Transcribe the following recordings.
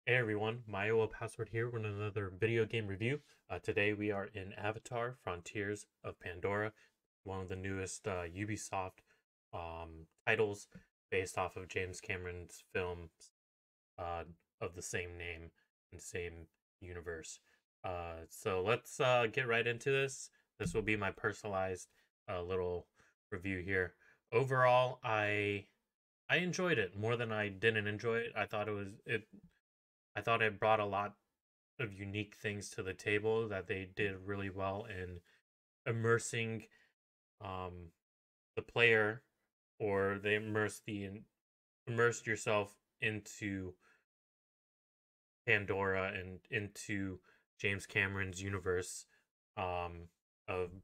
Hey everyone, Myoa Password here with another video game review. Today we are in Avatar: Frontiers of Pandora, one of the newest Ubisoft titles based off of James Cameron's film uh, of the same name and same universe. So let's get right into this. This will be my personalized little review here. Overall, I enjoyed it more than I didn't enjoy it. I thought it brought a lot of unique things to the table that they did really well in immersing um, the player, or they immersed yourself into Pandora and into James Cameron's universe of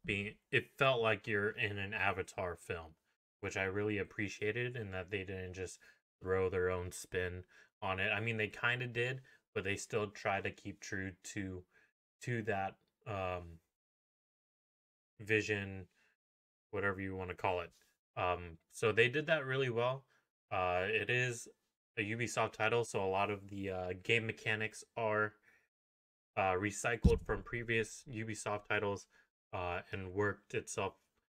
being. It felt like you're in an Avatar film, which I really appreciated, and that they didn't just throw their own spin on it. I mean, they kind of did, but they still try to keep true to that vision, whatever you want to call it. So they did that really well. It is a Ubisoft title, so a lot of the game mechanics are recycled from previous Ubisoft titles and worked itself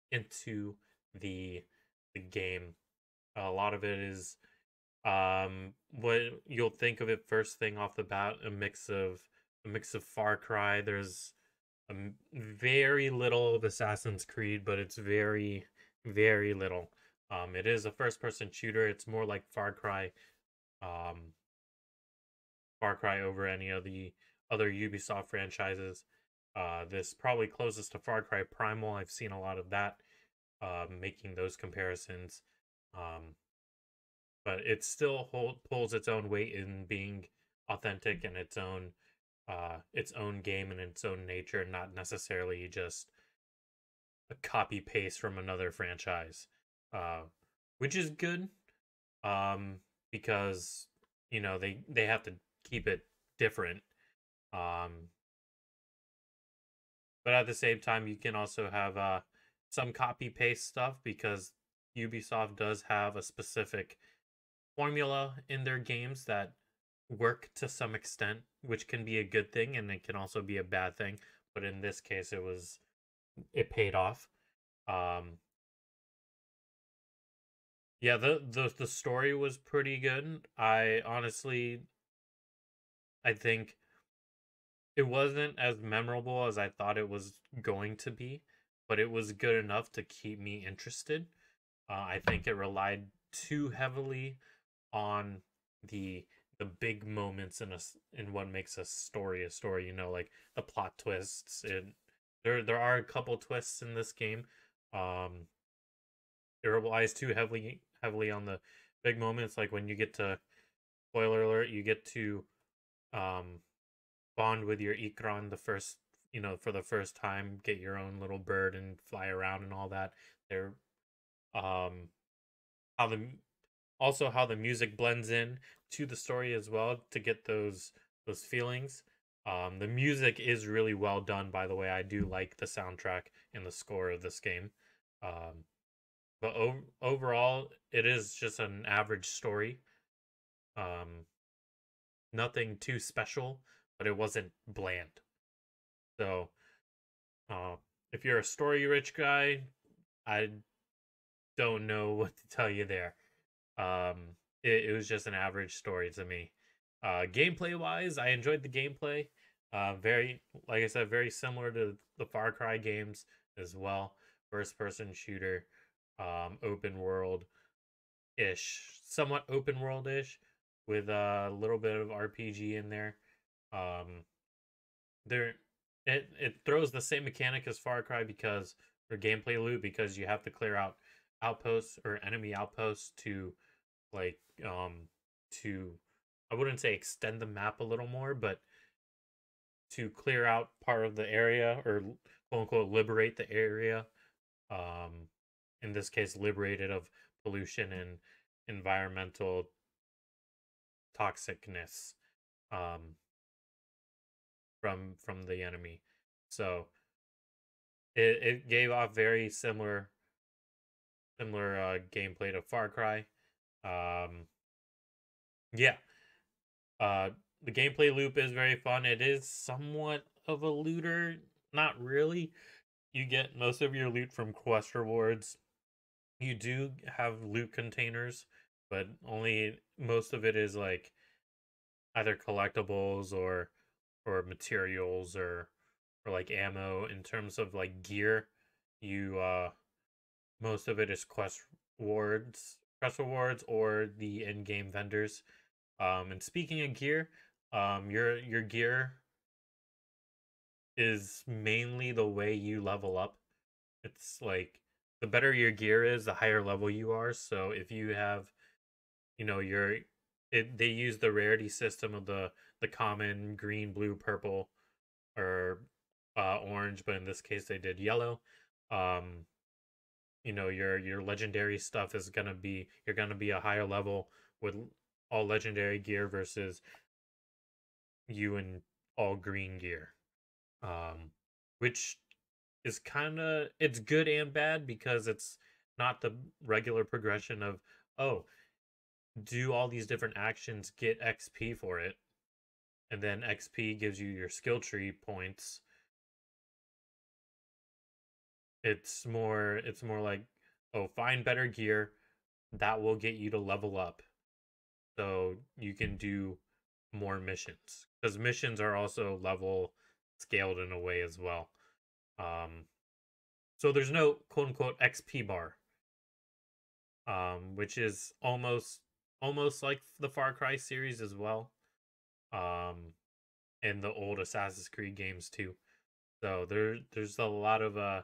into the the game. A lot of it is what you'll think of it first thing off the bat, a mix of Far Cry. There's very little of Assassin's Creed, but it's very little. It is a first person shooter. It's more like um, Far Cry over any of the other Ubisoft franchises. This probably closest to Far Cry Primal. I've seen a lot of that, making those comparisons. Um, but it still pulls its own weight in being authentic and its own game and its own nature, not necessarily just a copy paste from another franchise, uh, which is good, um, because they have to keep it different. Um, but at the same time, you can also have some copy paste stuff because Ubisoft does have a specific formula in their games that work to some extent, which can be a good thing and it can also be a bad thing. But in this case, it paid off. Um, yeah, the story was pretty good. I think it wasn't as memorable as I thought it was going to be, but it was good enough to keep me interested. I think it relied too heavily on the the big moments in what makes a story a story. Like the plot twists. There are a couple twists in this game. Um, it relies too heavily on the big moments, like when you get to, spoiler alert, you get to um bond with your Ikran for the first time, get your own little bird and fly around and all that. They're um how the Also how the music blends in to the story as well to get those feelings. The music is really well done, by the way. I do like the soundtrack and the score of this game. Um, but overall, it is just an average story. Um, Nothing too special, but it wasn't bland. So, uh, if you're a story rich guy, I don't know what to tell you there. It was just an average story to me. Gameplay wise, I enjoyed the gameplay. Very, like I said, very similar to the Far Cry games as well. First person shooter, open world ish, somewhat open world ish, with a little bit of RPG in there. Um, there, it throws the same mechanic as Far Cry because for gameplay loop, because you have to clear out outposts or enemy outposts to like to, I wouldn't say extend the map a little more, but to clear out part of the area, or quote unquote liberate the area. Um, in this case, liberate it of pollution and environmental toxicness um, from the enemy. So it gave off very similar gameplay to Far Cry. Um, yeah. the gameplay loop is very fun. It is somewhat of a looter, not really. You get most of your loot from quest rewards. You do have loot containers, but only most of it is like either collectibles or materials or like ammo. In terms of like gear, you most of it is quest rewards or the in-game vendors. And speaking of gear, your gear is mainly the way you level up. It's like the better your gear is, the higher level you are. So if you have, your they use the rarity system of the common green, blue, purple, or orange, but in this case they did yellow. Um, your legendary stuff is gonna be you're gonna be a higher level with all legendary gear versus you in all green gear. Um, which is kind of it's good and bad because it's not the regular progression of, oh, do all these different actions, get XP for it, and then XP gives you your skill tree points. It's more like, oh, find better gear that will get you to level up so you can do more missions, because missions are also level scaled in a way as well. Um, so there's no quote unquote XP bar, which is almost like the Far Cry series as well, and the old Assassin's Creed games too. So there's a lot of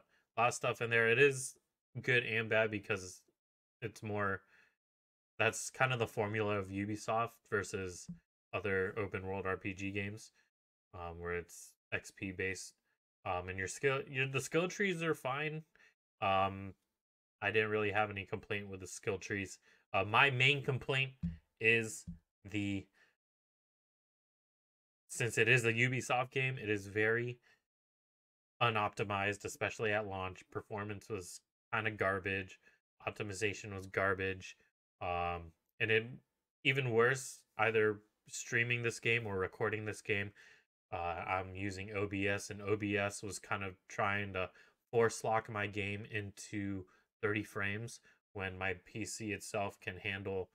stuff in there. It is good and bad because it's more that's kind of the formula of Ubisoft versus other open world RPG games, where it's XP based. And the skill trees are fine. Um, I didn't really have any complaint with the skill trees. My main complaint is the since it is a Ubisoft game, it is very unoptimized, especially at launch. Performance was kind of garbage. Optimization was garbage. And it even worse, either streaming this game or recording this game. I'm using OBS, and OBS was kind of trying to force lock my game into 30 frames when my PC itself can handle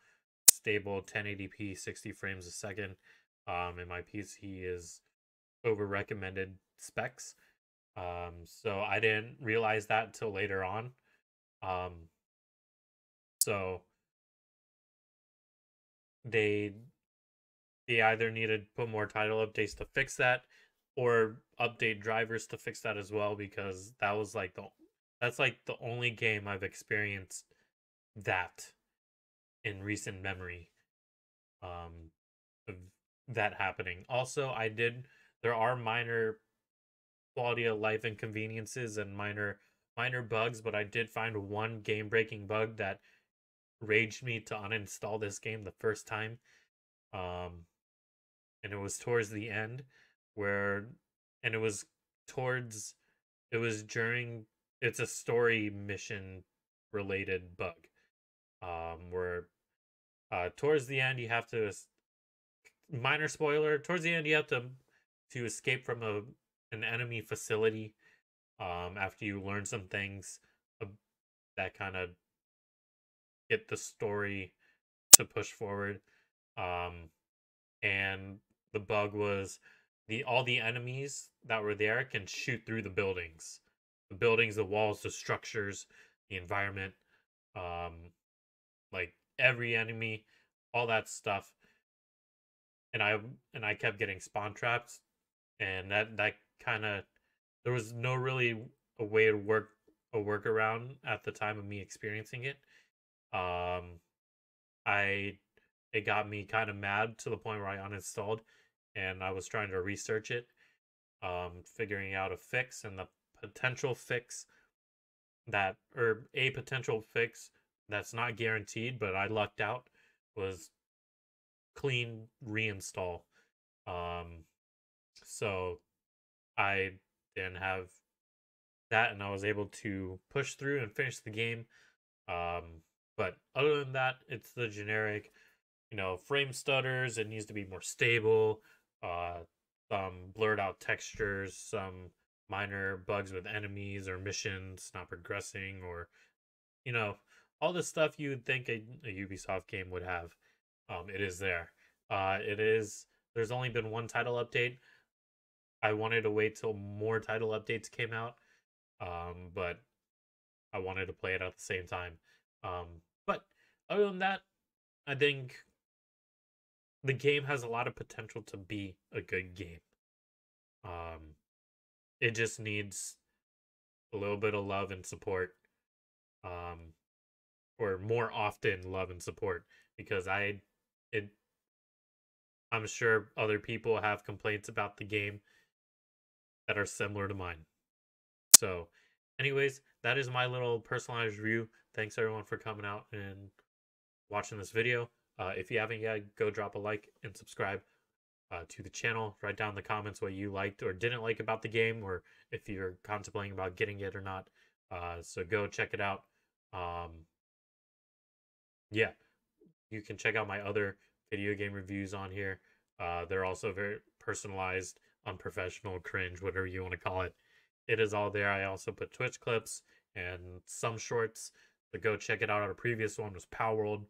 stable 1080p 60 frames a second. And my PC is over recommended specs. So I didn't realize that until later on. Um, so they they either needed to put more title updates to fix that, or update drivers to fix that as well, because that's like the only game I've experienced that in recent memory, um, of that happening. Also, there are minor quality of life inconveniences and minor bugs, but I did find one game breaking bug that raged me to uninstall this game the first time. Um, and it was towards the end where, and towards, it was during, it's a story mission related bug. Where towards the end you have to, minor spoiler, towards the end you have to escape from an enemy facility, after you learn some things that kind of get the story to push forward. Um, and the bug was all the enemies that were there can shoot through the buildings, the walls, the structures, the environment, um, like every enemy, all that stuff. And I kept getting spawn traps, and that kind of there was no really a way to work a workaround at the time of me experiencing it. Um, I it got me kind of mad to the point where I uninstalled, and I was trying to research it, figuring out a fix, and the potential fix or a potential fix that's not guaranteed, but I lucked out, was clean reinstall. Um, so I didn't have that, and I was able to push through and finish the game. But other than that, it's the generic frame stutters. It needs to be more stable. Some blurred out textures, some minor bugs with enemies or missions not progressing, or you know, all the stuff you would think a Ubisoft game would have. It is there. It is. There's only been one title update. I wanted to wait till more title updates came out, but I wanted to play it at the same time. But other than that, I think the game has a lot of potential to be a good game. Um, it just needs a little bit of love and support, um, or more often love and support, because it, I'm sure other people have complaints about the game that are similar to mine. So, anyways, that is my little personalized review. Thanks everyone for coming out and watching this video. If you haven't yet, go drop a like and subscribe to the channel. Write down in the comments what you liked or didn't like about the game, or if you're contemplating about getting it or not. So go check it out. Um, yeah, you can check out my other video game reviews on here. They're also very personalized, unprofessional, cringe, whatever you want to call it. It is all there. I also put Twitch clips and some shorts. So go check it out. Our previous one was Power World.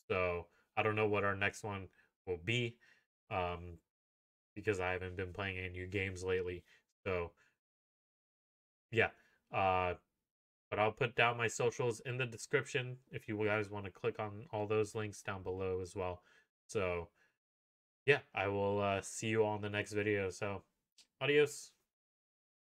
So I don't know what our next one will be, because I haven't been playing any new games lately. So yeah, but I'll put down my socials in the description if you guys want to click on all those links down below as well. So yeah, I will see you all in the next video. So adios.